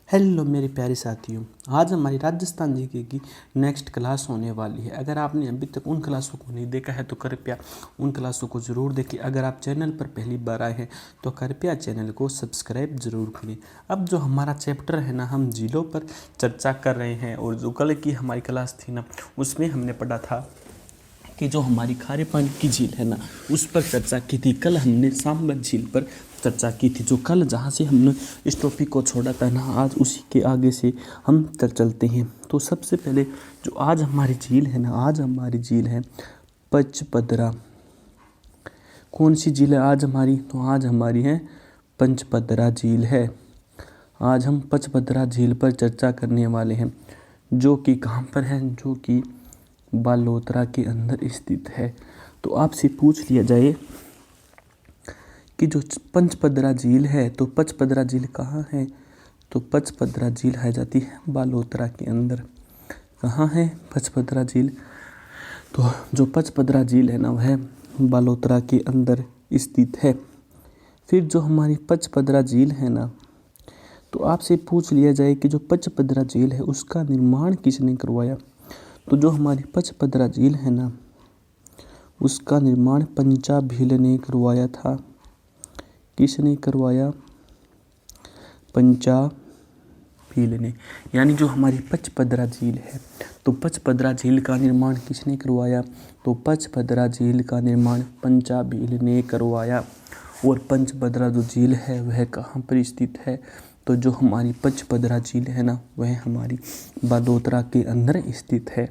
Hello मेरे प्यारे साथियों। आज हमारी राजस्थान जीके की नेक्स्ट क्लास होने वाली है। अगर आपने अभी तक उन क्लासों को नहीं देखा है तो कृपया उन क्लासों को ज़रूर देखें। अगर आप चैनल पर पहली बार आए हैं तो कृपया चैनल को सब्सक्राइब ज़रूर करें। अब जो हमारा चैप्टर है ना, हम झीलों पर चर्चा कर रहे हैं और जो कल की हमारी क्लास थी ना, उसमें हमने पढ़ा था कि जो हमारी खारे पानी की झील है ना, उस पर चर्चा की थी। कल हमने सांबर झील पर चर्चा की थी। जो कल जहाँ से हमने इस टॉपिक को छोड़ा था ना, आज उसी के आगे से हम चलते हैं। तो सबसे पहले जो आज हमारी झील है ना, आज हमारी झील है पचपदरा। कौन सी झील है आज हमारी? तो आज हमारी है पंचपदरा झील है। आज हम पचपदरा झील पर चर्चा करने वाले हैं, जो कि कहाँ पर है? जो कि बालोतरा के अंदर स्थित है। तो आपसे पूछ लिया जाए कि जो पंचपदरा झील है, तो पचपदरा झील कहाँ है? तो पचपदरा झील है जाती है बालोतरा के अंदर। कहाँ है पचपदरा झील? तो जो पचपदरा झील है ना, वह बालोतरा के अंदर स्थित है। फिर जो हमारी पचपदरा झील है ना, तो आपसे पूछ लिया जाए कि जो पचपदरा झील है उसका निर्माण किसने करवाया? तो जो हमारी पचपदरा झील है ना, उसका निर्माण पंचा भील ने करवाया था। किसने करवाया? पंचा भील ने। यानी जो हमारी पचपदरा झील है, तो पचपदरा झील का निर्माण किसने करवाया? तो पचपदरा झील का निर्माण पंचा भील ने करवाया। और पंचपदरा जो झील है वह कहाँ पर स्थित है? तो जो हमारी पचपदरा झील है ना, वह हमारी बालोतरा के अंदर स्थित है।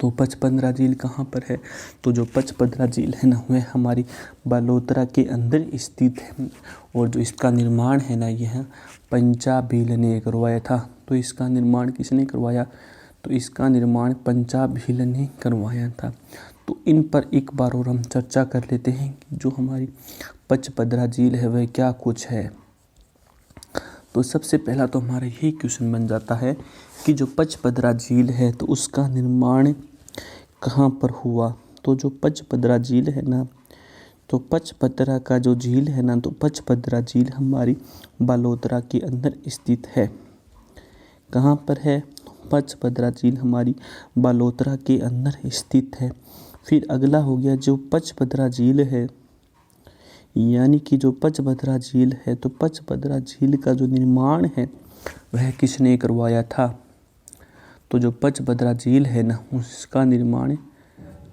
तो पचपदरा झील कहाँ पर है? तो जो पचपदरा झील है ना, वह हमारी बालोतरा के अंदर स्थित है। और जो इसका निर्माण है ना, यह पंचा भील ने करवाया था। तो इसका निर्माण किसने करवाया? तो इसका निर्माण पंचा भील ने करवाया था। तो इन पर एक बार और हम चर्चा कर लेते हैं कि जो हमारी पचपदरा झील है वह क्या कुछ है। तो सबसे पहला तो हमारा यही क्वेश्चन बन जाता है कि जो पचपदरा झील है तो उसका निर्माण कहाँ पर हुआ? तो जो पचपदरा झील है ना, तो पचपदरा का जो झील है ना, तो पचपदरा झील हमारी बालोतरा के अंदर स्थित है। कहाँ पर है? पचपदरा झील हमारी बालोतरा के अंदर स्थित है। फिर अगला हो गया जो पचपदरा झील है, यानी कि जो पचपदरा झील है, तो पचपदरा झील का जो निर्माण है वह किसने करवाया था? तो जो पचपदरा झील है ना, उसका निर्माण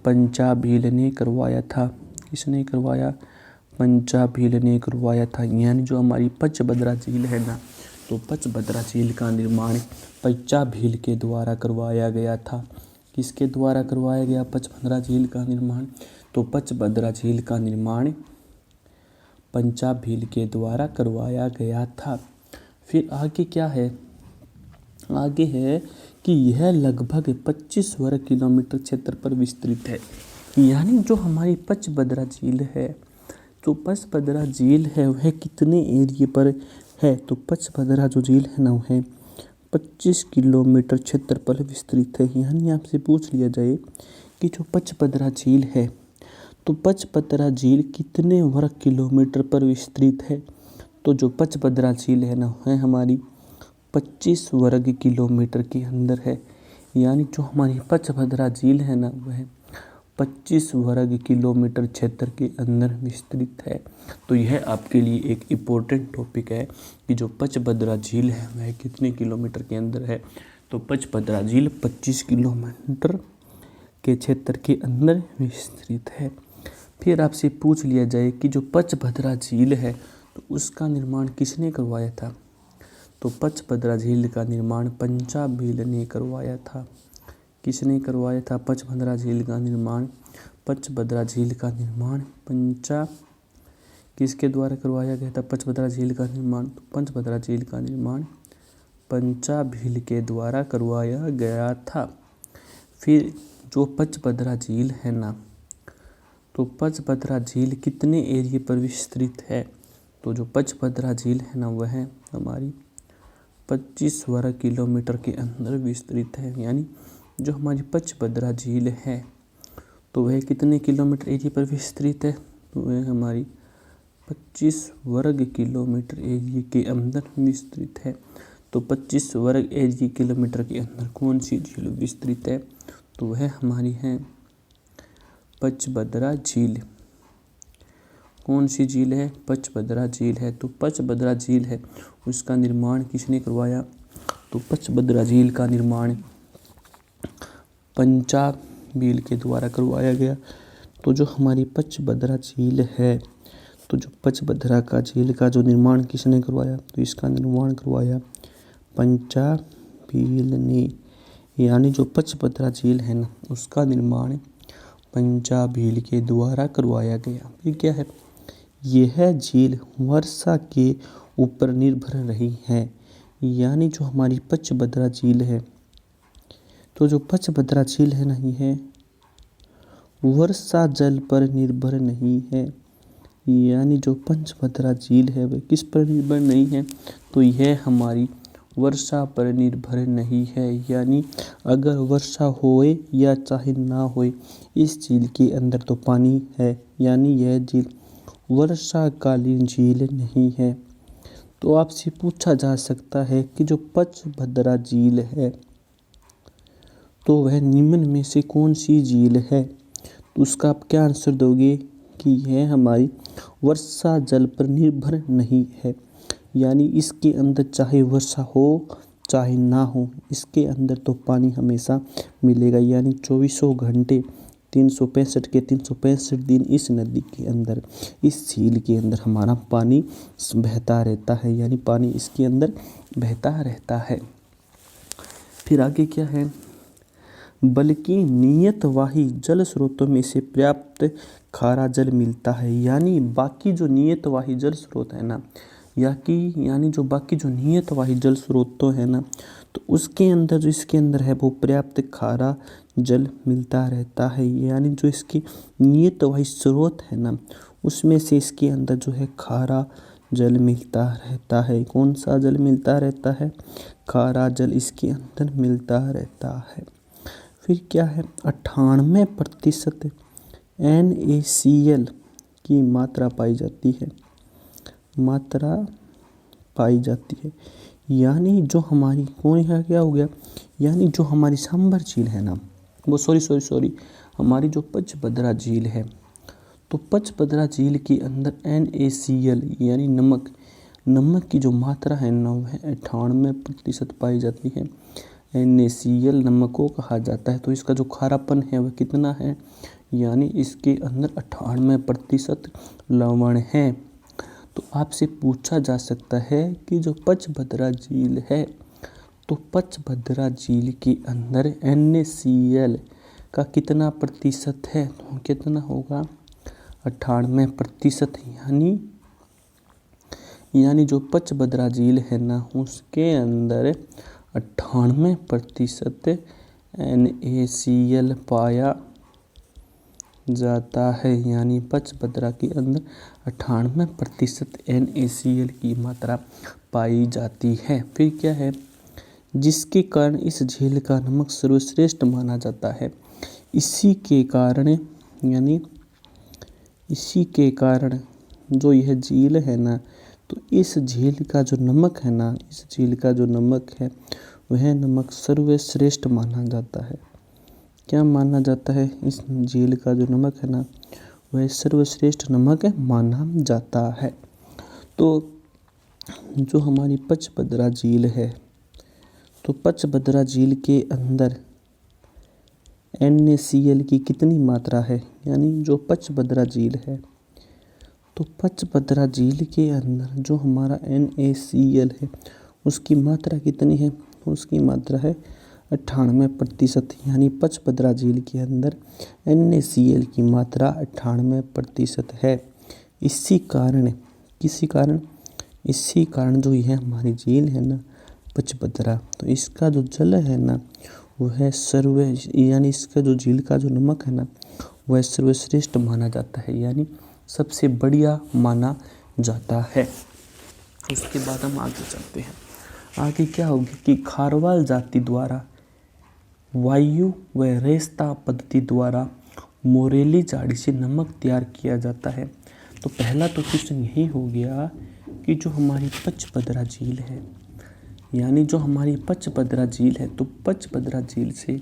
पंचा भील ने करवाया था। किसने करवाया? पंचा भील ने करवाया था। यानी जो हमारी पचपदरा झील है ना, तो पचपदरा झील का निर्माण पंचा भील के द्वारा करवाया गया था। किसके द्वारा करवाया गया पचपदरा झील का निर्माण? तो पचपदरा झील का निर्माण पंचा भील के द्वारा करवाया गया था। फिर आगे क्या है? आगे है कि यह लगभग 25 वर्ग किलोमीटर क्षेत्र पर विस्तृत है। यानी जो हमारी पचपदरा झील है, जो पचपदरा झील है वह कितने एरिए पर है? तो पचपदरा जो झील है ना, वह 25 किलोमीटर क्षेत्र पर विस्तृत है। यानी आपसे पूछ लिया जाए कि जो पचपदरा झील है, तो पचपदरा झील कितने वर्ग किलोमीटर पर विस्तृत है? तो जो पचपदरा झील है ना, वह हमारी 25 वर्ग किलोमीटर के अंदर है। यानी जो हमारी पचपदरा झील है ना, वह 25 वर्ग किलोमीटर क्षेत्र के अंदर विस्तृत है। तो यह आपके लिए एक इम्पोर्टेंट टॉपिक है कि जो पचपदरा झील है वह कितने किलोमीटर के अंदर है। तो पचपदरा झील 25 किलोमीटर के क्षेत्र के अंदर विस्तृत है। फिर आपसे पूछ लिया जाए कि जो पचपदरा झील है, तो उसका निर्माण किसने करवाया था? तो पचपदरा झील का निर्माण पंचा भील ने करवाया था। किसने करवाया था पचपदरा झील का निर्माण? पचपदरा झील का निर्माण पंचा किसके द्वारा करवाया गया था? पचपदरा झील का निर्माण, तो पचपदरा झील का निर्माण पंचा भील के द्वारा करवाया गया था। फिर जो पचपदरा झील है ना, तो पचपदरा झील कितने एरिए पर विस्तृत है? तो जो पचपदरा झील है ना, वह हमारी 25 वर्ग किलोमीटर के अंदर विस्तृत है। यानी जो हमारी पचपदरा झील है, तो वह कितने किलोमीटर एरिया पर विस्तृत है? तो वह हमारी 25 वर्ग किलोमीटर एरिया के अंदर विस्तृत है। तो 25 वर्ग एरिया किलोमीटर के अंदर कौन सी झील विस्तृत है? तो वह हमारी है पचभद्रा झील। कौन सी झील है? पचभद्रा झील है। तो पचभद्रा झील है, उसका निर्माण किसने करवाया? तो पचभद्रा झील का निर्माण पंजाब भील के द्वारा करवाया गया। तो जो हमारी पचभद्रा झील है, तो जो पचभद्रा का झील का जो निर्माण किसने करवाया? तो इसका निर्माण करवाया पंजाब भील ने। यानी जो पचभद्रा झील है ना, उसका निर्माण पंजाब भील के द्वारा करवाया गया। फिर क्या है? यह झील वर्षा के ऊपर निर्भर रही है। यानी जो हमारी पचभद्रा झील है, तो जो पचभद्रा झील है ना, यह वर्षा जल पर निर्भर नहीं है। यानी जो पचभद्रा झील है वह किस पर निर्भर नहीं है? तो यह हमारी वर्षा पर निर्भर नहीं है। यानी अगर वर्षा होए या चाहे ना होए, इस झील के अंदर तो पानी है। यानी यह झील वर्षाकालीन झील नहीं है। तो आपसे पूछा जा सकता है कि जो पचभद्रा झील है, तो वह निम्न में से कौन सी झील है? तो उसका आप क्या आंसर दोगे कि यह हमारी वर्षा जल पर निर्भर नहीं है। यानी इसके अंदर चाहे वर्षा हो चाहे ना हो, इसके अंदर तो पानी हमेशा मिलेगा। यानी 24 घंटे 365 के 365 दिन इस नदी के अंदर, इस झील के अंदर हमारा पानी बहता रहता है। यानी पानी इसके अंदर बहता रहता है। फिर आगे क्या है? बल्कि नियतवाही जल स्रोतों में से पर्याप्त खारा जल मिलता है। यानी बाकी जो नियतवाही जल स्रोत है ना, यानी जो बाकी जो नियतवाही जल स्रोतों है ना, तो उसके अंदर जो इसके अंदर है वो पर्याप्त खारा जल मिलता रहता है। यानी जो इसके नियतवाही स्रोत है ना, उसमें से इसके अंदर जो है खारा जल मिलता रहता है। कौन सा जल मिलता रहता है? खारा जल इसके अंदर मिलता रहता है। फिर क्या है? 98% NaCl की मात्रा पाई जाती है। यानी जो हमारी कौन है, क्या हो गया? यानी जो हमारी सांभर झील है ना, वो सॉरी हमारी जो पचभद्रा झील है, तो पचभद्रा झील के अंदर NaCl यानी नमक की जो मात्रा है ना, वह 98% पाई जाती है। NaCl नमक को कहा जाता है। तो इसका जो खारापन है वह कितना है? यानी इसके अंदर 98% लवण है। तो आपसे पूछा जा सकता है कि जो पचभद्रा झील है, तो पचभद्रा झील के अंदर NaCl का कितना प्रतिशत है? तो कितना होगा? 98%। यानी जो पचभद्रा झील है ना, उसके अंदर 98% NaCl पाया जाता है। यानी पचभद्रा के अंदर 98% NaCl की मात्रा पाई जाती है। फिर क्या है? जिसके कारण इस झील का नमक सर्वश्रेष्ठ माना जाता है। इसी के कारण जो यह झील है ना, तो इस झील का जो नमक है, वह नमक सर्वश्रेष्ठ माना जाता है। क्या माना जाता है? इस झील का जो नमक है ना, वह सर्वश्रेष्ठ नमक माना जाता है। तो जो हमारी पचभद्रा झील है, तो पचभद्रा झील के अंदर NaCl की कितनी मात्रा है? यानी जो पचभद्रा झील है, तो पचभद्रा झील के अंदर जो हमारा NaCl है, उसकी मात्रा कितनी है? उसकी मात्रा है 98%। यानी पचभद्रा झील के अंदर NaCl की मात्रा 98% है। इसी कारण जो यह हमारी झील है ना, पचभद्रा, तो इसका जो जल है ना, वह यानी इसका जो झील का जो नमक है ना, वह सर्वश्रेष्ठ माना जाता है। यानी सबसे बढ़िया माना जाता है। उसके बाद हम आगे चलते हैं। आगे क्या होगी कि खारवाल जाति द्वारा वायु व रेस्ता पद्धति द्वारा मोरेली झाड़ी से नमक तैयार किया जाता है। तो पहला तो क्वेश्चन यही हो गया कि जो हमारी पचपदरा झील है, यानी जो हमारी पचपदरा झील है, तो पचपदरा झील से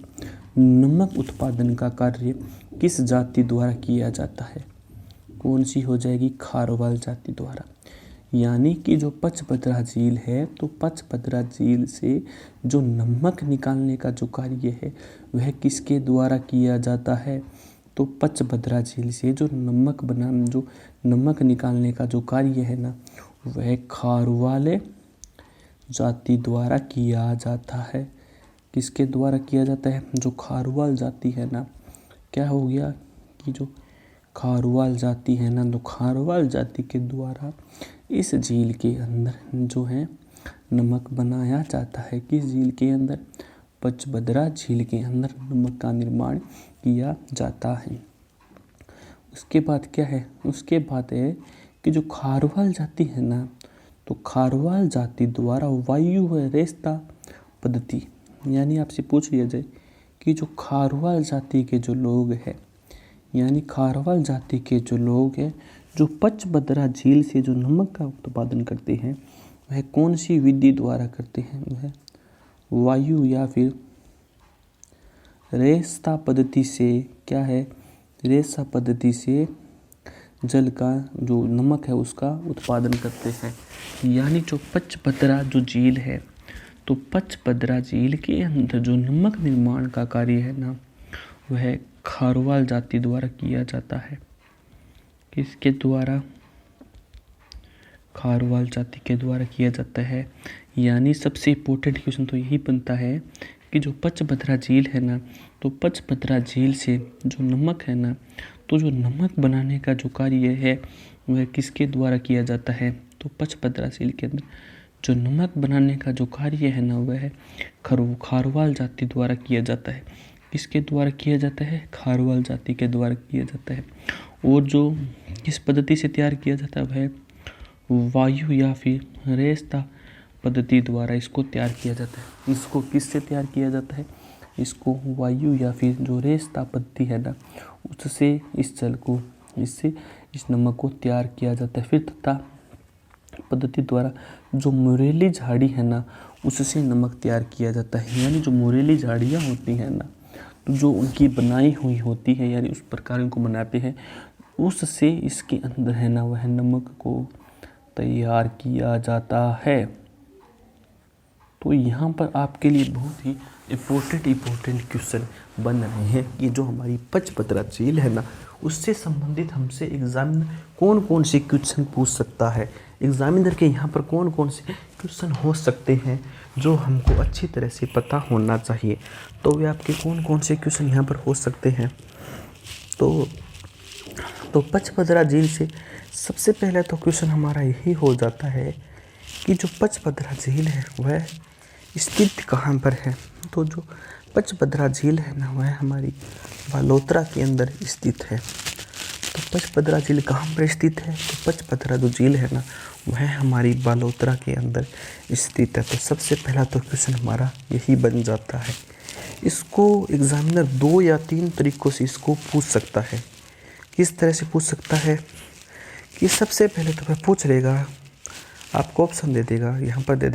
नमक उत्पादन का कार्य किस जाति द्वारा किया जाता है? कौन सी हो जाएगी? खारवाल जाति द्वारा। यानी कि जो पचपदरा झील है, तो पचपदरा झील से जो नमक निकालने का जो कार्य है वह किसके द्वारा किया जाता है? तो पचपदरा झील से जो नमक निकालने का जो कार्य है ना, वह खारवाल जाति द्वारा किया जाता है। किसके द्वारा किया जाता है? जो खारवाल जाति है ना, क्या हो गया कि जो खारवाल जाति है ना, तो खारवाल जाति के द्वारा इस झील के अंदर जो है नमक बनाया जाता है। किस झील के अंदर? पचपदरा झील के अंदर नमक का निर्माण किया जाता है। उसके बाद क्या है? उसके बाद है कि जो खारवाल जाति है ना, तो खारवाल जाति द्वारा वायु व रेस्ता पद्धति, यानी आपसे पूछ लिया जाए कि जो खारवाल जाति के जो लोग हैं, यानी खारवाल जाति के जो लोग हैं जो पचपदरा झील से जो नमक का उत्पादन करते हैं, वह कौन सी विधि द्वारा करते हैं? वह वायु या फिर रेस्ता पद्धति से, क्या है? रेस्ता पद्धति से जल का जो नमक है उसका उत्पादन करते हैं। यानी जो पचपदरा जो झील है, तो पचपदरा झील के अंदर जो नमक निर्माण का कार्य है ना, वह खारवाल जाति द्वारा किया जाता है। किसके द्वारा? खारवाल जाति के द्वारा किया जाता है। यानी सबसे इम्पोर्टेंट क्वेश्चन तो यही बनता है कि जो पचपदरा झील है ना, तो पचपदरा झील से जो नमक है ना, तो जो नमक बनाने का जो कार्य है वह किसके द्वारा किया जाता है? तो पचपदरा झील के अंदर जो नमक बनाने का जो कार्य है ना, वह खारवाल जाति द्वारा किया जाता है। किसके द्वारा किया जाता है? खारवाल जाति के द्वारा किया जाता है। और जो किस पद्धति से तैयार किया जाता है? वह वायु या फिर रेस्ता पद्धति द्वारा इसको तैयार किया जाता है। इसको किससे तैयार किया जाता है? इसको वायु या फिर जो रेस्ता पद्धति है ना, उससे इस नमक को तैयार किया जाता है। फिर तथा पद्धति द्वारा जो मुरेली झाड़ी है ना, उससे नमक तैयार किया जाता है। यानी जो मुरेली झाड़ियाँ होती हैं ना, तो जो उनकी बनाई हुई होती है, यानी उस प्रकार उनको बनाते हैं, उससे इसके अंदर है ना वह नमक को तैयार किया जाता है। तो यहाँ पर आपके लिए बहुत ही इम्पोर्टेंट क्वेश्चन बन रहे हैं कि जो हमारी पचपदरा झील है ना, उससे संबंधित हमसे एग्जामिनर कौन से क्वेश्चन पूछ सकता है। एग्जामिनर के यहाँ पर कौन से क्वेश्चन हो सकते हैं जो हमको अच्छी तरह से पता होना चाहिए। तो वे आपके कौन से क्वेश्चन यहाँ पर हो सकते हैं? तो पचपदरा झील से सबसे पहले तो क्वेश्चन हमारा यही हो जाता है कि जो पचपदरा झील है वह स्थित कहाँ पर है? तो जो पचपदरा झील है ना, वह हमारी बालोतरा के अंदर स्थित है। तो पचपदरा झील कहाँ पर स्थित है? तो पचपदरा जो झील है ना, वह हमारी बालोतरा के अंदर स्थित है। तो सबसे पहला तो क्वेश्चन हमारा यही बन जाता है। इसको एग्जामिनर 2 या 3 तरीकों से इसको पूछ सकता है। किस तरह से पूछ सकता है कि सबसे पहले तो वह पूछ लेगा, आपको ऑप्शन दे देगा, यहाँ पर दे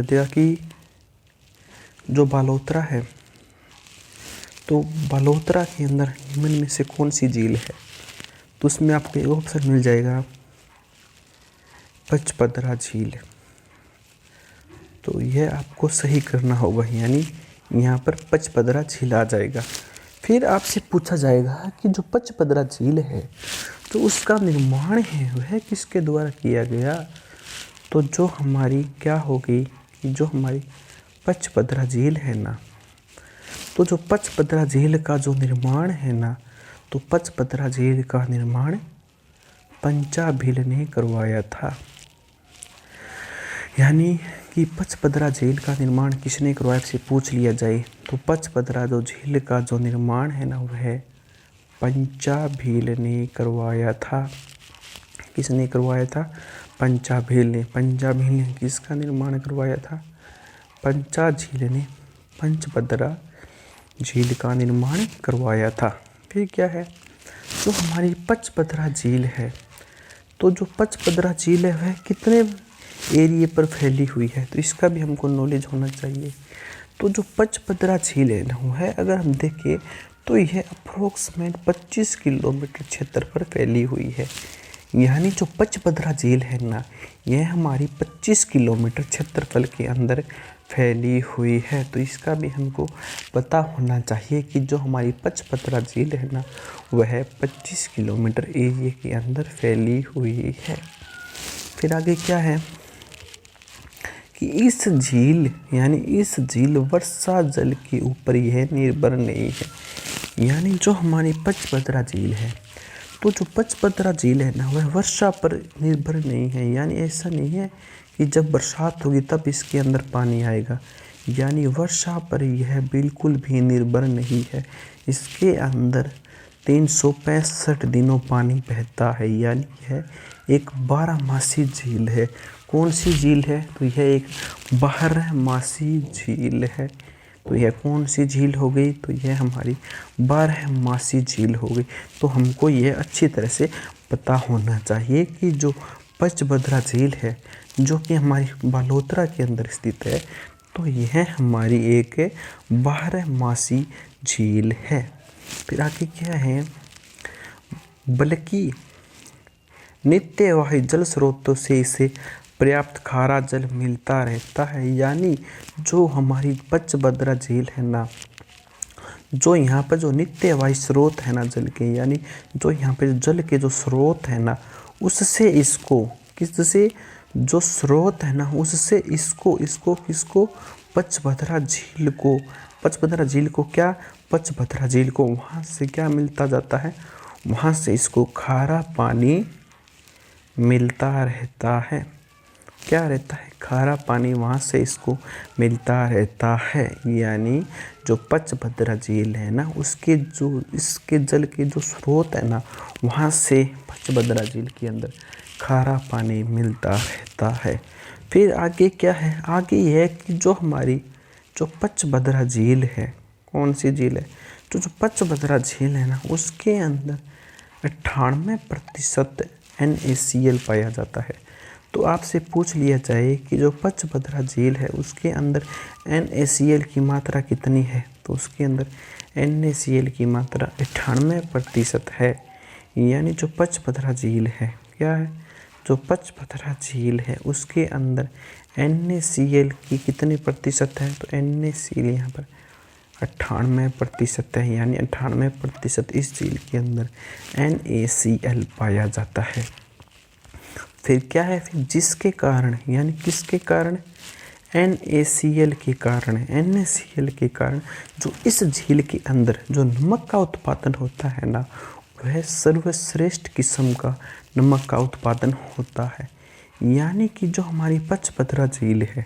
देगा कि जो बालोतरा है, तो बालोतरा के अंदर निम्न में से कौन सी झील है? तो उसमें आपको एक ऑप्शन मिल जाएगा पचपदरा झील। तो यह आपको सही करना होगा, यानी यहाँ पर पचपदरा झील आ जाएगा। फिर आपसे पूछा जाएगा कि जो पचपदरा झील है, तो उसका निर्माण है वह किसके द्वारा किया गया? तो जो हमारी क्या हो गई कि जो हमारी पचपदरा झील है ना, तो जो पचपदरा झील का जो निर्माण है ना, तो पचपदरा झील का निर्माण पंचाभिल ने करवाया था। यानी कि पचपदरा झील का निर्माण किसने करवाया से पूछ लिया जाए, तो पचपदरा जो झील का जो निर्माण है ना, वह पंचाभिल ने करवाया था। किसने करवाया था? पंचाभिल ने। पंचाभिल ने किसका निर्माण करवाया था? पंचाझील ने पंचपदरा झील का निर्माण करवाया था। फिर क्या है? जो हमारी पचपदरा झील है, तो जो पचपदरा झील है वह कितने एरिया पर फैली हुई है, तो इसका भी हमको नॉलेज होना चाहिए। तो जो पचपदरा झील है ना, वह अगर हम देखें तो यह अप्रोक्सीमेट 25 किलोमीटर क्षेत्र पर फैली हुई है। यानी जो पचपदरा झील है ना, यह हमारी 25 किलोमीटर क्षेत्रफल के अंदर फैली हुई है। तो इसका भी हमको पता होना चाहिए कि जो हमारी पचपदरा झील है ना, वह 25 किलोमीटर एरिया के अंदर फैली हुई है। फिर आगे क्या है कि इस झील वर्षा जल के ऊपर यह निर्भर नहीं है। यानी जो हमारी पचपदरा झील है, तो जो पचपदरा झील है ना, वह वर्षा पर निर्भर नहीं है। यानी ऐसा नहीं है कि जब बरसात होगी तब इसके अंदर पानी आएगा। यानी वर्षा पर यह बिल्कुल भी निर्भर नहीं है। इसके अंदर 365 दिनों पानी बहता है। यानी यह एक 12मासी झील है। कौन सी झील है? तो यह एक 12मासी झील है। तो यह कौन सी झील हो गई? तो यह हमारी 12मासी झील हो गई। तो हमको यह अच्छी तरह से पता होना चाहिए कि जो पचपदरा झील है, जो कि हमारी बालोतरा के अंदर स्थित है, तो यह हमारी एक 12मासी झील है। फिर आगे क्या है, बल्कि नित्यवाही जल स्रोतों से इसे पर्याप्त खारा जल मिलता रहता है। यानी जो हमारी पचपदरा झील है ना, जो यहाँ पर जो नित्यवाही स्रोत है ना जल के, यानी जो यहाँ पे जल के जो स्रोत है ना, उससे इसको किससे जो स्रोत है ना, उससे इसको पचपदरा झील को क्या, पचपदरा झील को वहाँ से क्या मिलता जाता है, वहाँ से इसको खारा पानी मिलता रहता है। क्या रहता है? खारा पानी वहाँ से इसको मिलता रहता है। यानी जो पचपदरा झील है ना, इसके जल के जो स्रोत है ना, वहाँ से पचपदरा झील के अंदर खारा पानी मिलता रहता है। फिर आगे क्या है? आगे यह है कि जो हमारी जो पचपदरा झील है, कौन सी झील है? तो जो पचपदरा झील है ना, उसके अंदर 98% NaCl पाया जाता है। तो आपसे पूछ लिया जाए कि जो पचपदरा झील है उसके अंदर NaCl की मात्रा कितनी है, तो उसके अंदर NaCl की मात्रा 98% है। यानी जो पचपदरा झील है, क्या है, जो पचपदरा झील है उसके अंदर NaCl की कितने प्रतिशत है, तो NaCl यहाँ पर 98% है। यानी 98% इस झील के अंदर NaCl पाया जाता है। फिर क्या है, फिर जिसके कारण, यानी किसके कारण, NaCl के कारण, NaCl के कारण जो इस झील के अंदर जो नमक का उत्पादन होता है ना, वह सर्वश्रेष्ठ किस्म का नमक का उत्पादन होता है। यानी कि जो हमारी पचपदरा झील है,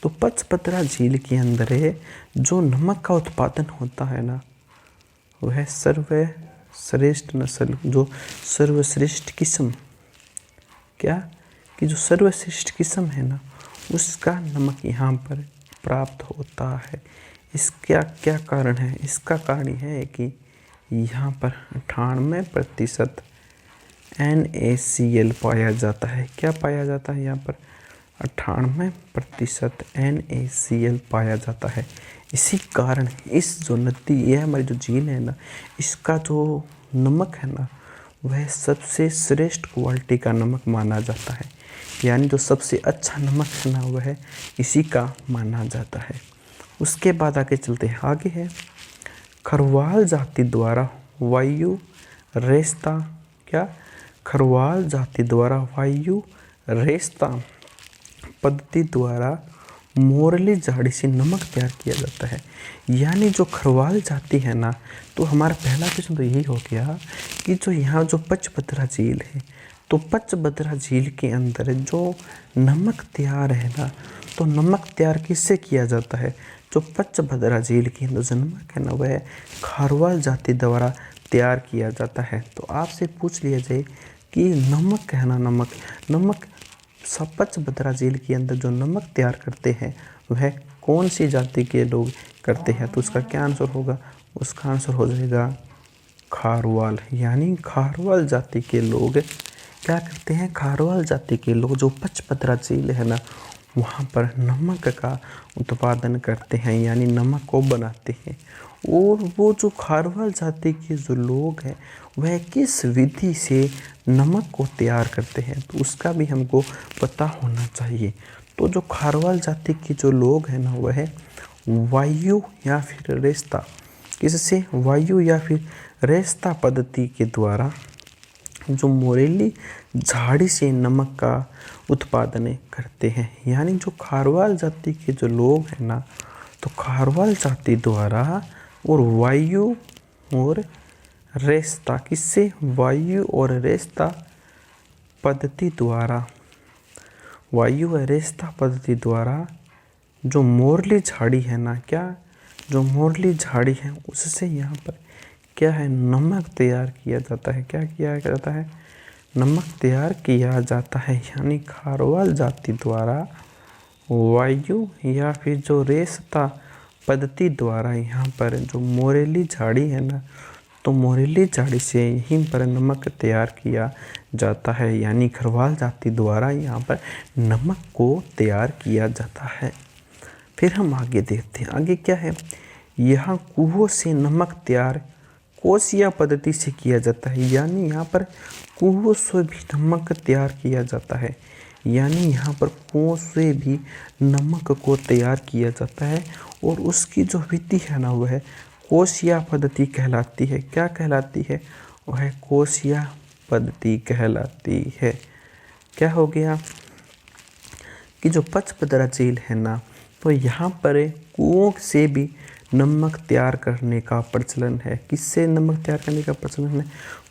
तो पचपदरा झील के अंदर जो नमक का उत्पादन होता है ना, वह सर्वश्रेष्ठ नस्ल, जो सर्वश्रेष्ठ किस्म, क्या कि जो सर्वश्रेष्ठ किस्म है ना, उसका नमक यहाँ पर प्राप्त होता है। इसका क्या कारण है? इसका कारण यह है कि यहाँ पर 98% NaCl पाया जाता है। क्या पाया जाता है? यहाँ पर 98% NaCl पाया जाता है। इसी कारण इस जो नदी, यह हमारी जो झील है ना, इसका जो नमक है ना, वह सबसे श्रेष्ठ क्वालिटी का नमक माना जाता है। यानी जो सबसे अच्छा नमक है ना, वह इसी का माना जाता है। उसके बाद आगे चलते हैं। आगे है खरवाल जाति द्वारा वायु रेस्ता, क्या, खरवाल जाति द्वारा वायु रेस्ता पद्धति द्वारा मोरली झाड़ी से नमक तैयार किया जाता है। यानी जो खरवाल जाति है ना, तो हमारा पहला प्रश्न तो यही हो गया कि जो यहाँ जो पचपदरा झील है, तो पचपदरा झील के अंदर जो नमक तैयार है ना, तो नमक तैयार किससे किया जाता है? जो पचपदरा झील के अंदर जो नमक है ना, वह खरवाल जाति द्वारा तैयार किया जाता है। तो आपसे पूछ लिया जाए कि नमक है ना, नमक पचपदरा झील के अंदर जो नमक तैयार करते हैं वह कौन सी जाति के लोग करते हैं, तो उसका क्या आंसर होगा? उसका आंसर हो जाएगा खारवाल, यानी खारवाल जाति के लोग क्या करते हैं, खारवाल जाति के लोग जो पचपदरा झील है ना वहाँ पर नमक का उत्पादन करते हैं, यानी नमक को बनाते हैं। और वो जो खारवाल जाति के जो लोग हैं वह किस विधि से नमक को तैयार करते हैं तो उसका भी हमको पता होना चाहिए। तो जो खारवाल जाति के जो लोग हैं ना वह वायु या फिर रेस्ता, किससे, वायु या फिर रेस्ता पद्धति के द्वारा जो मोरेली झाड़ी से नमक का उत्पादन करते हैं। यानी जो खारवाल जाति के जो लोग हैं ना तो खारवाल जाति द्वारा और वायु और रेस्ता, किससे, वायु और रेस्ता पद्धति द्वारा, वायु और रेस्ता पद्धति द्वारा जो मोरली झाड़ी है ना, क्या, जो मोरली झाड़ी है उससे यहाँ पर क्या है, नमक तैयार किया जाता है। क्या किया जाता है, नमक तैयार किया जाता है। यानी खारवाल जाति द्वारा वायु या फिर जो रेस्ता पद्धति द्वारा यहाँ पर जो मोरेली झाड़ी है ना तो मोरेली झाड़ी से यहीं पर नमक तैयार किया जाता है। यानी खारवाल जाति द्वारा यहाँ पर नमक को तैयार किया जाता है। फिर हम आगे देखते हैं, आगे क्या है, यहाँ कुओं से नमक तैयार कोसिया पद्धति से किया जाता है। यानी यहाँ पर कुओं से भी नमक तैयार किया जाता है। यानी यहाँ पर कुओं से भी नमक को तैयार किया जाता है और उसकी जो विधि है ना वह कोसिया पद्धति कहलाती है। क्या कहलाती है, वह कोसिया पद्धति कहलाती है। क्या हो गया कि जो पचपदरा झील है ना तो यहाँ पर कुओं से भी नमक तैयार करने का प्रचलन है। किससे नमक तैयार करने का प्रचलन है,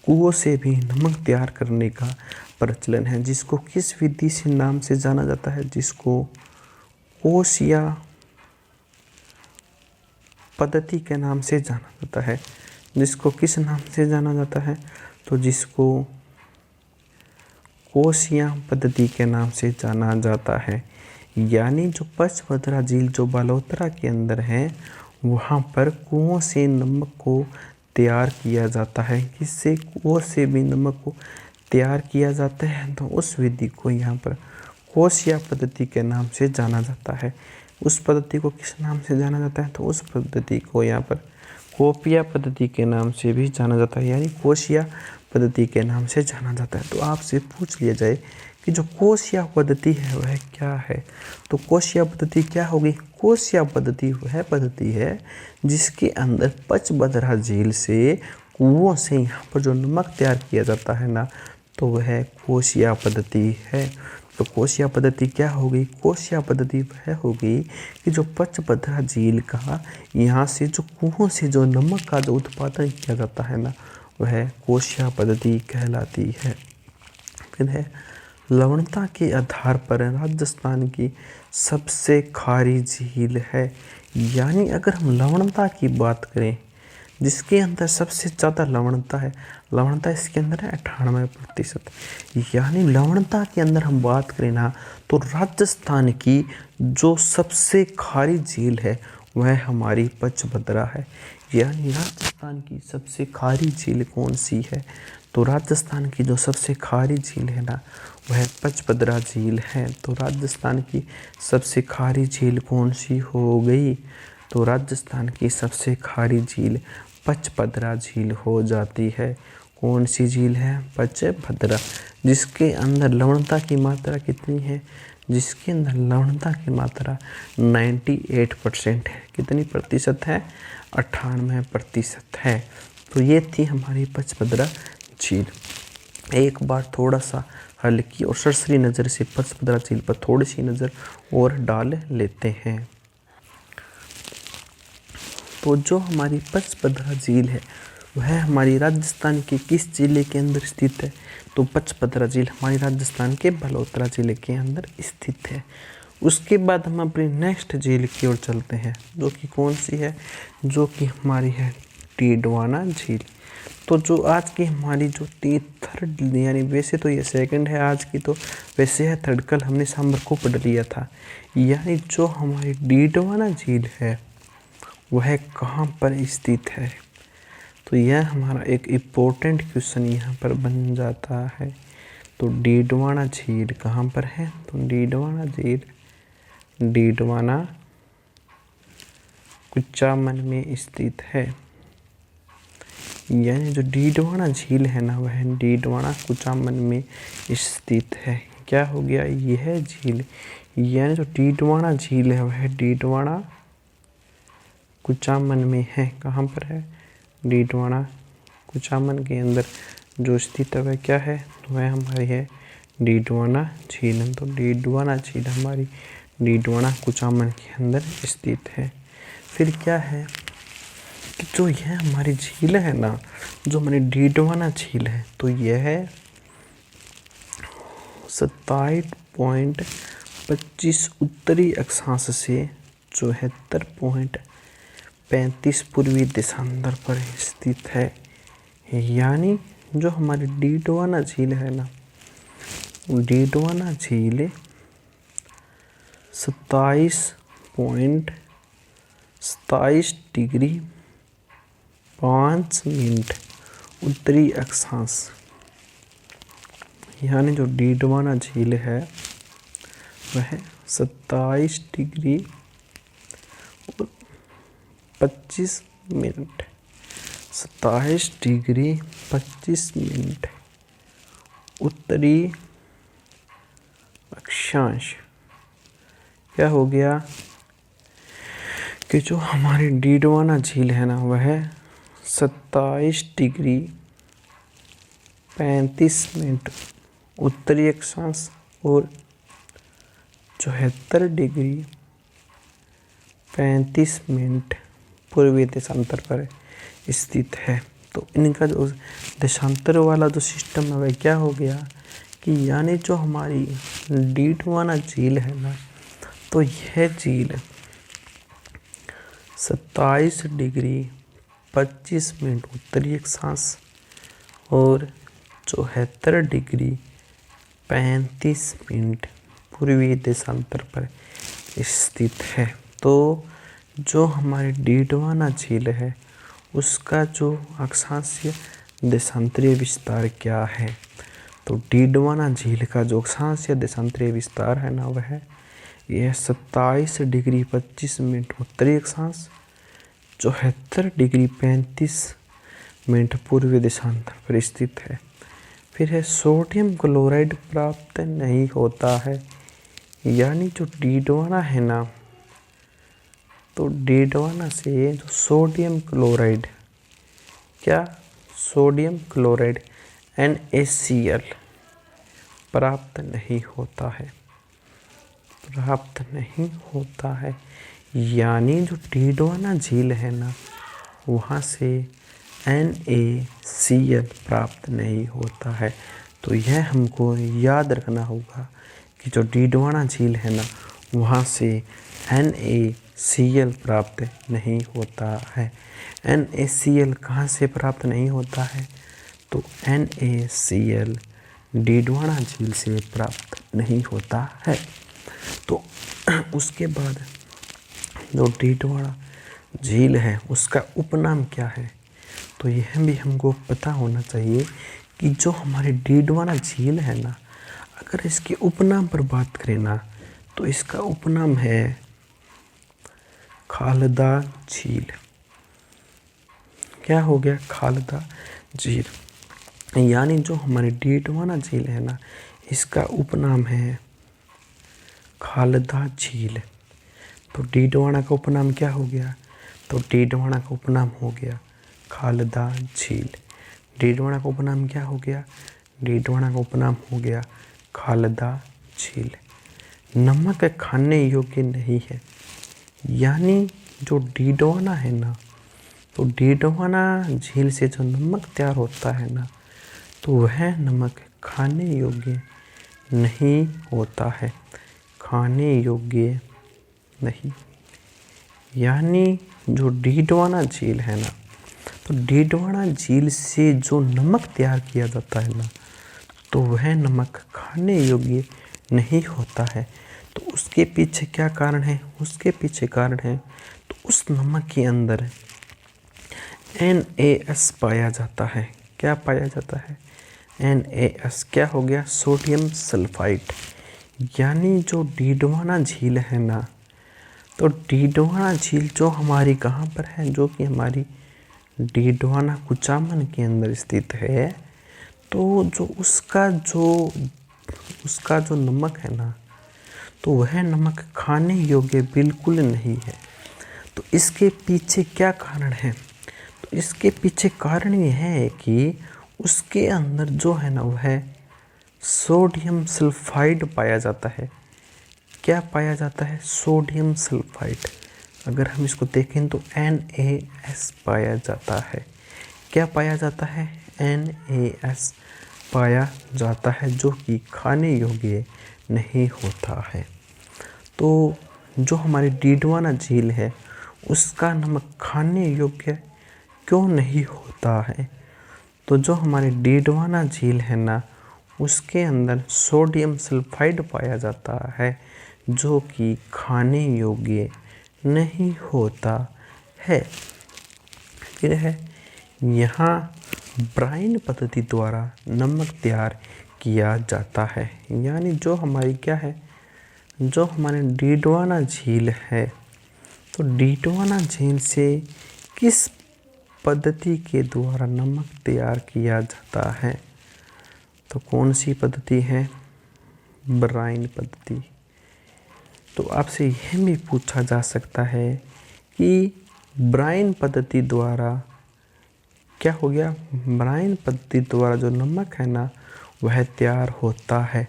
कुओं से भी नमक तैयार करने का प्रचलन है, जिसको किस विधि से नाम से जाना जाता है, जिसको कोसिया पद्धति के नाम से जाना जाता है। जिसको किस नाम से जाना जाता है, तो जिसको कोसिया पद्धति के नाम से जाना जाता है। यानी जो पचपदरा झील जो बालोतरा के अंदर है वहाँ पर कुओं से नमक को तैयार किया जाता है। किससे, कुओं से भी नमक को तैयार किया जाता है। तो उस विधि को यहाँ पर कोसिया पद्धति के नाम से जाना जाता है। उस पद्धति को किस नाम से जाना जाता है, तो उस पद्धति को यहाँ पर कोपिया पद्धति के नाम से भी जाना जाता है, यानी कोसिया पद्धति के नाम से जाना जाता है। तो आपसे पूछ लिया जाए कि जो कोसिया पद्धति है वह क्या है, तो कोसिया पद्धति क्या होगी, कोसिया पद्धति वह पद्धति है जिसके अंदर पचपदरा झील से कुओं से यहाँ पर जो नमक तैयार किया जाता है ना तो वह कोसिया पद्धति है। तो कोसिया पद्धति क्या होगी, कोसिया पद्धति वह होगी कि जो पचपदरा झील का यहाँ से जो कुओं से जो नमक का जो उत्पादन किया जाता है ना वह कोसिया पद्धति कहलाती है। फिर है लवणता के आधार पर राजस्थान की सबसे खारी झील है। यानी अगर हम लवणता की बात करें जिसके अंदर सबसे ज़्यादा लवणता है, लवणता इसके अंदर है 98%। यानी लवणता के अंदर हम बात करें ना तो राजस्थान की जो सबसे खारी झील है वह हमारी पचपदरा है। यानी राजस्थान की सबसे खारी झील कौन सी है, तो राजस्थान की जो सबसे खारी झील है ना वह पचपदरा झील है। तो राजस्थान की सबसे खारी झील कौन सी हो गई, तो राजस्थान की सबसे खारी झील पचपदरा झील हो जाती है। कौन सी झील है, पचपदरा, जिसके अंदर लवणता की मात्रा कितनी है, जिसके अंदर लवणता की मात्रा 98% है। कितनी प्रतिशत है, 98% है। तो ये थी हमारी पचपदरा झील। एक बार थोड़ा सा हल्की और सरसरी नज़र से पचपदरा झील पर थोड़ी सी नज़र और डाल लेते हैं। तो जो हमारी पचपदरा झील है वह हमारी राजस्थान के किस जिले के अंदर स्थित है, तो पचपदरा झील हमारी राजस्थान के बालोतरा जिले के अंदर स्थित है। उसके बाद हम अपनी नेक्स्ट झील की ओर चलते हैं जो कि कौन सी है, जो कि हमारी है टिडवाना झील। तो जो आज की हमारी जो थर्ड, यानी वैसे तो ये सेकंड है आज की, तो वैसे है थर्ड, कल हमने सांबर को पढ़ लिया था। यानी जो हमारी टिडवाना झील है वह कहाँ पर स्थित है, तो यह हमारा एक इम्पोर्टेंट क्वेश्चन यहाँ पर बन जाता है। तो डीडवाना झील कहाँ पर है? तो डीडवाना झील डीडवाना कुचामन में स्थित है। यानी जो डीडवाना झील है ना, वह डीडवाना कुचामन में स्थित है। क्या हो गया? यह झील, यानी जो डीडवाना झील है वह डीडवाना कुचामन में है। कहाँ पर है? डीडवाना कुचामन के अंदर जो स्थित है वह क्या है? तो वह हमारी है डीडवाना झील। तो डीडवाना झील हमारी डीडवाना कुचामन के अंदर स्थित है। फिर क्या है कि जो यह हमारी झील है ना, जो हमारी डीडवाना झील है, तो यह 27.25 उत्तरी अक्षांश से 74.35 पूर्वी देशांतर पर स्थित है। यानी जो हमारी डीडवाना झील है ना, डीडवाना झील 27.27 डिग्री 5 मिनट उत्तरी अक्षांश, यानी जो डीडवाना झील है वह 27 डिग्री 25 मिनट 27 डिग्री 25 मिनट उत्तरी अक्षांश। क्या हो गया कि जो हमारी डीडवाना झील है ना, वह 27 डिग्री 35 मिनट उत्तरी अक्षांश और 74 डिग्री 35 मिनट पूर्वी देशांतर पर स्थित है। तो इनका जो देशांतर वाला जो सिस्टम है वह क्या हो गया कि यानी जो हमारी डीडवाना झील है ना, तो यह झील 27 डिग्री 25 मिनट उत्तरी अक्षांश और 74 डिग्री 35 मिनट पूर्वी देशांतर पर स्थित है। तो जो हमारी डीडवाना झील है उसका जो अक्षांशीय देशांतरीय विस्तार क्या है? तो डीडवाना झील का जो अक्षांशीय देशांतरीय विस्तार है ना, वह यह 27 डिग्री 25 मिनट उत्तरी अक्षांश, 74 डिग्री 35 मिनट पूर्वी देशांतर पर स्थित है। फिर है सोडियम क्लोराइड प्राप्त नहीं होता है। यानी जो डीडवाना है ना, तो डीडवाना से जो सोडियम क्लोराइड, क्या? सोडियम क्लोराइड NaCl प्राप्त नहीं होता है, प्राप्त नहीं होता है। यानी जो डीडवाना झील है ना, वहाँ से NaCl प्राप्त नहीं होता है। तो यह हमको याद रखना होगा कि जो डीडवाना झील है ना, वहाँ से NaCl प्राप्त नहीं होता है। NaCl कहाँ से प्राप्त नहीं होता है? तो NaCl डीडवाना झील से प्राप्त नहीं होता है। तो उसके बाद जो डीडवाना झील है उसका उपनाम क्या है? तो यह भी हमको पता होना चाहिए कि जो हमारी डीडवाना झील है ना, अगर इसके उपनाम पर बात करें ना, तो इसका उपनाम है खालदा झील। क्या हो गया? खालदा झील। यानी जो हमारी डीडवाना झील है ना, इसका उपनाम है खालदा झील। तो डीडवाना का उपनाम क्या हो गया? तो डीडवाना का उपनाम हो गया खालदा झील। डीडवाना का उपनाम क्या हो गया? डीडवाना का उपनाम हो गया खालदा झील। नमक खाने योग्य नहीं है। यानी जो डीडवाना है ना, तो डीडवाना झील से जो नमक तैयार होता है ना, तो वह नमक खाने योग्य नहीं होता है, खाने योग्य नहीं। यानी जो डीडवाना झील है ना, तो डीडवाना झील से जो नमक तैयार किया जाता है ना, तो वह नमक खाने योग्य नहीं होता है। तो उसके पीछे क्या कारण है? उसके पीछे कारण है तो उस नमक के अंदर NaS पाया जाता है। क्या पाया जाता है? NaS क्या हो गया? Sodium sulphide. यानी जो डीडवाना झील है ना, तो डीडवाना झील जो हमारी कहाँ पर है? जो कि हमारी डीडवाना कुचामन के अंदर स्थित है। तो जो उसका जो नमक है ना, तो वह नमक खाने योग्य बिल्कुल नहीं है। तो इसके पीछे क्या कारण है? तो इसके पीछे कारण यह है कि उसके अंदर जो है ना, वह सोडियम सल्फाइड पाया जाता है। क्या पाया जाता है? Sodium sulphide. अगर हम इसको देखें तो NaS पाया जाता है। क्या पाया जाता है? NaS पाया जाता है, जो कि खाने योग्य नहीं होता है। तो जो हमारी डीडवाना झील है, उसका नमक खाने योग्य क्यों नहीं होता है? तो जो हमारी डीडवाना झील है ना, उसके अंदर सोडियम सल्फाइड पाया जाता है, जो कि खाने योग्य नहीं होता है। फिर है यहाँ ब्राइन पद्धति द्वारा नमक तैयार किया जाता है। यानी जो हमारी क्या है? जो हमारी डीडवाना झील है, तो डीडवाना झील से किस पद्धति के द्वारा नमक तैयार किया जाता है? तो कौन सी पद्धति है? ब्राइन पद्धति। तो आपसे यह भी पूछा जा सकता है कि ब्राइन पद्धति द्वारा क्या हो गया? ब्राइन पद्धति द्वारा जो नमक है ना, वह तैयार होता है।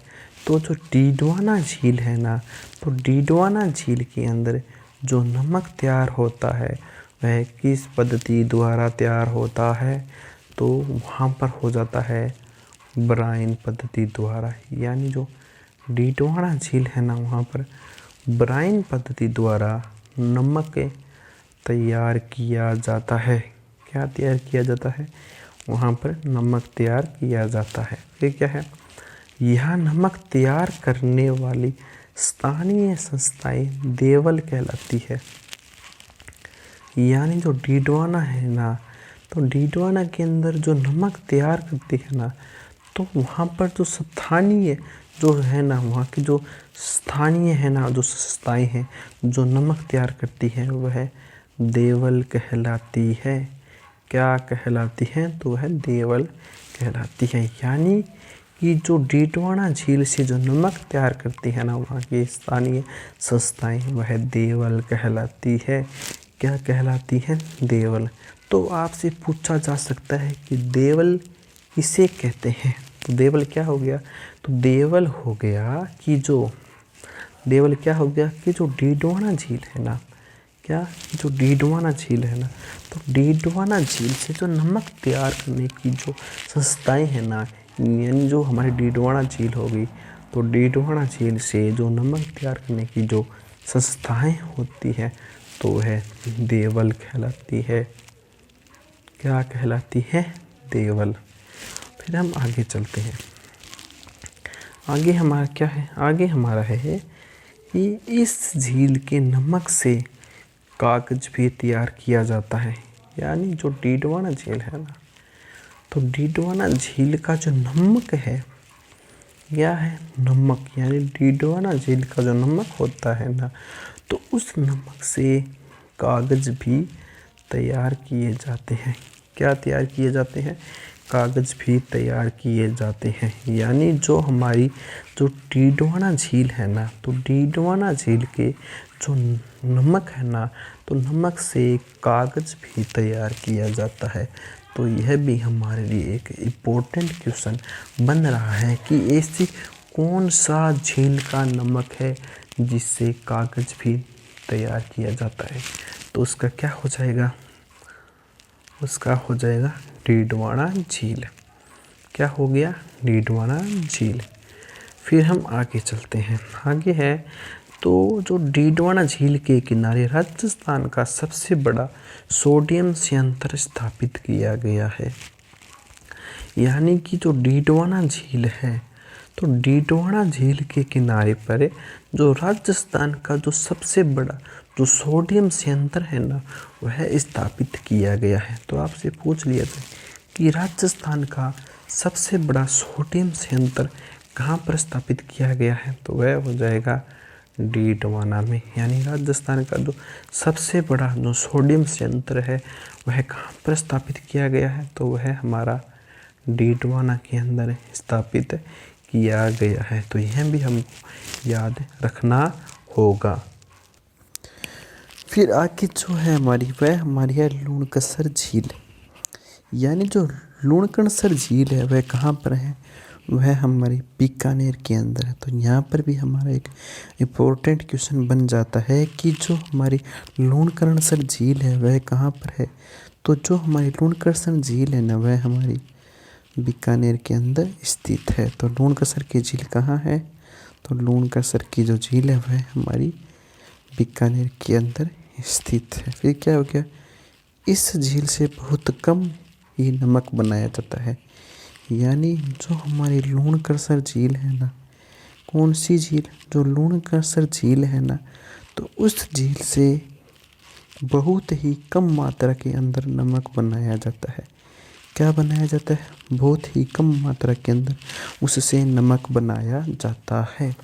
तो जो डीडवाना झील है ना, तो डीडवाना झील के अंदर जो नमक तैयार होता है, वह किस पद्धति द्वारा तैयार होता है? तो वहाँ पर हो जाता है ब्राइन पद्धति द्वारा। यानी जो डीडवाना झील है ना, वहाँ पर ब्राइन पद्धति द्वारा नमक तैयार किया जाता है। क्या तैयार किया जाता है? वहाँ पर नमक तैयार किया जाता है। फिर क्या है? यह नमक तैयार करने वाली स्थानीय संस्थाएं देवल कहलाती है। यानी जो डीडवाना है ना, तो डीडवाना के अंदर जो नमक तैयार करती है ना, तो वहाँ पर जो स्थानीय जो है ना, वहाँ की जो स्थानीय है ना, जो संस्थाएं हैं जो नमक तैयार करती हैं, वह देवल कहलाती है। क्या कहलाती है? तो वह देवल कहलाती है। यानी कि जो डीडवाना झील से जो नमक तैयार करती है ना, वहाँ की स्थानीय संस्थाएं, वह देवल कहलाती है। क्या कहलाती है? देवल। तो आपसे पूछा जा सकता है कि देवल किसे कहते हैं? तो देवल क्या हो गया? तो देवल हो गया कि जो डीडवाना झील है ना, क्या? जो डीडवाना झील है ना, तो डीडवाना झील से जो नमक तैयार करने की जो संस्थाएं हैं ना, यानी जो हमारी डीडवाना झील होगी, तो डीडवाना झील से जो नमक तैयार करने की जो संस्थाएं होती हैं, तो वह देवल कहलाती है। क्या कहलाती है? देवल। फिर हम आगे चलते हैं। आगे हमारा क्या है? आगे हमारा है कि इस झील के नमक से कागज भी तैयार किया जाता है। यानी जो डीडवाना झील है ना, तो डीडवाना झील का जो नमक है, क्या है? नमक। यानी डीडवाना झील का जो नमक होता है ना, तो उस नमक से कागज भी तैयार किए जाते हैं। क्या तैयार किए जाते हैं? कागज भी तैयार किए जाते हैं। यानी जो हमारी जो डीडवाना झील है ना, तो डीडवाना झील के जो नमक है ना, तो नमक से कागज भी तैयार किया जाता है। तो यह भी हमारे लिए एक इम्पोर्टेंट क्वेश्चन बन रहा है कि ऐसी कौन सा झील का नमक है जिससे कागज भी तैयार किया जाता है? तो उसका क्या हो जाएगा? उसका हो जाएगा डीडवाना झील। क्या हो गया? डीडवाना झील। फिर हम आगे चलते हैं। आगे है तो जो डीडवाना झील के किनारे राजस्थान का सबसे बड़ा सोडियम संयंत्र स्थापित किया गया है। यानी कि जो डीडवाना झील है, तो डीडवाना झील के किनारे पर जो राजस्थान का जो सबसे बड़ा जो सोडियम संयंत्र है ना, वह स्थापित किया गया है। तो आपसे पूछ लिया जाए कि राजस्थान का सबसे बड़ा सोडियम संयंत्र कहाँ पर स्थापित किया गया है, तो वह हो जाएगा डीडवाना में। यानी राजस्थान का जो सबसे बड़ा जो सोडियम संयंत्र है वह कहाँ पर स्थापित किया गया है, तो वह हमारा डीडवाना के अंदर स्थापित किया गया है। तो यह भी हमको याद रखना होगा। फिर आगे जो है हमारी वह हमारी है लूणकसर झील। यानी जो लूणकसर झील है वह कहाँ पर है, वह हमारी बीकानेर के अंदर है। तो यहाँ पर भी हमारा एक इम्पोर्टेंट क्वेश्चन बन जाता है कि जो हमारी लूणकसर झील है वह कहाँ पर है। तो जो हमारी लूणकसर झील है ना, वह हमारी बीकानेर के अंदर स्थित है। तो लूणकसर की झील कहाँ है, तो लूणकसर की जो झील है वह हमारी बीकानेर के अंदर स्थित है। फिर क्या हो गया, इस झील से बहुत कम ही नमक बनाया जाता है। यानी जो हमारी लूणकसर झील है ना, कौन सी झील, जो लूणकसर झील है ना, तो उस झील से बहुत ही कम मात्रा के अंदर नमक बनाया जाता है। क्या बनाया जाता है, बहुत ही कम मात्रा के अंदर उससे नमक बनाया जाता है।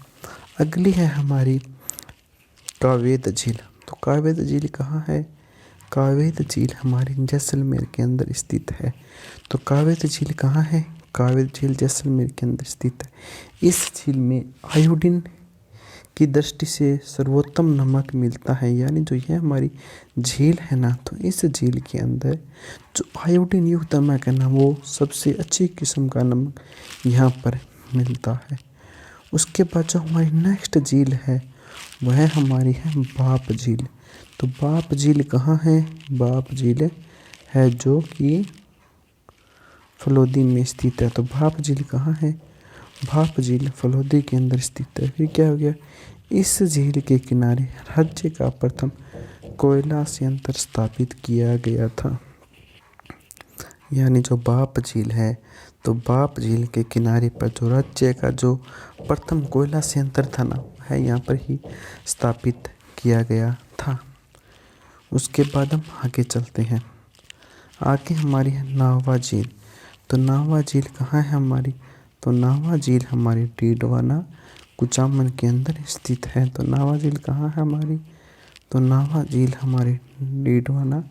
अगली है हमारी कावेद झील। तो कावेद झील कहाँ है, कावेद झील हमारी जैसलमेर के अंदर स्थित है। तो कावेद झील कहाँ है, कावेद झील जैसलमेर के अंदर स्थित है। इस झील में आयोडीन की दृष्टि से सर्वोत्तम नमक मिलता है। यानी जो यह हमारी झील है ना, तो इस झील के अंदर जो आयोडीन युक्त नमक है ना, वो सबसे अच्छी किस्म का नमक यहाँ पर मिलता है। उसके बाद जो हमारी नेक्स्ट झील है वह हमारी है बाप झील। तो बाप झील कहाँ है, बाप झील है जो कि फलोदी में स्थित है। तो बाप झील कहाँ है, बाप झील फलोदी के अंदर स्थित है। फिर क्या हो गया, इस झील के किनारे राज्य का प्रथम कोयला संयंत्र स्थापित किया गया था। यानी जो बाप झील है, तो बाप झील के किनारे पर जो राज्य का जो प्रथम कोयला संयंत्र था ना, वह यहाँ पर ही स्थापित किया गया था। उसके बाद हम आगे चलते हैं। आगे हमारी है नावा झील। तो नावा झील कहाँ है हमारी, तो नावा झील हमारी डीडवाना कुचामन के अंदर स्थित है। तो नावा झील कहाँ है हमारी, तो नावा झील हमारी डीडवाना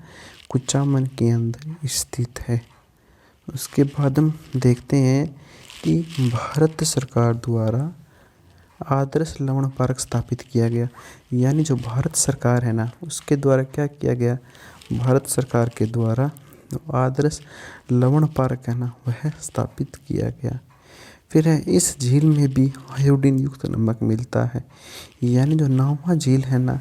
कुचामन के अंदर स्थित है। उसके बाद हम देखते हैं कि भारत सरकार द्वारा आदर्श लवण पार्क स्थापित किया गया। यानी जो भारत सरकार है ना, उसके द्वारा क्या किया गया, भारत सरकार के द्वारा आदर्श लवण पार्क है ना, वह स्थापित किया गया। फिर है इस झील में भी आयोडीन युक्त नमक मिलता है। यानी जो नावा झील है ना,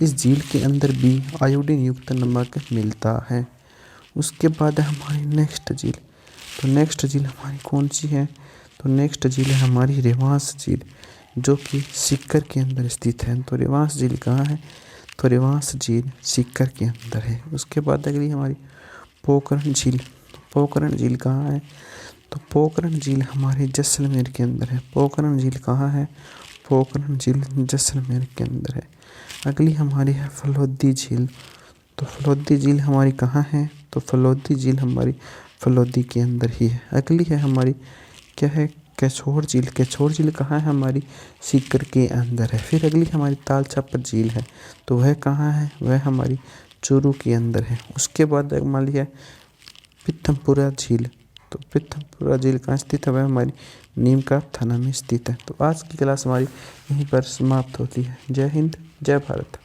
इस झील के अंदर भी आयोडीन युक्त नमक मिलता है। उसके बाद है हमारी नेक्स्ट झील। तो नेक्स्ट झील हमारी कौन सी है, तो नेक्स्ट झील है हमारी रेवांस झील, जो कि सीकर के अंदर स्थित है। तो रेवांस झील कहाँ है, तो रेवांस झील सीकर के अंदर है। उसके बाद अगली हमारी पोखरण झील। तो पोखरण झील कहाँ है, तो पोखरण झील हमारे जैसलमेर के अंदर है। पोखरण झील कहाँ है, पोखरण झील जैसलमेर के अंदर है। अगली हमारी है फलोदी झील। तो फलोदी झील हमारी कहाँ है, तो फलोदी झील हमारी फलोदी के अंदर ही है। अगली है हमारी क्या है, केशोर झील। केशोर झील कहाँ है हमारी, सीकर के अंदर है। फिर अगली हमारी ताल छापर झील है। तो वह कहाँ है, वह हमारी चूरू के अंदर है। उसके बाद हमारी है पीथमपुरा झील। तो पीथमपुरा झील कहाँ स्थित है, वह हमारी नीमकाप थाना में स्थित है। तो आज की क्लास हमारी यहीं पर समाप्त होती है। जय हिंद, जय भारत।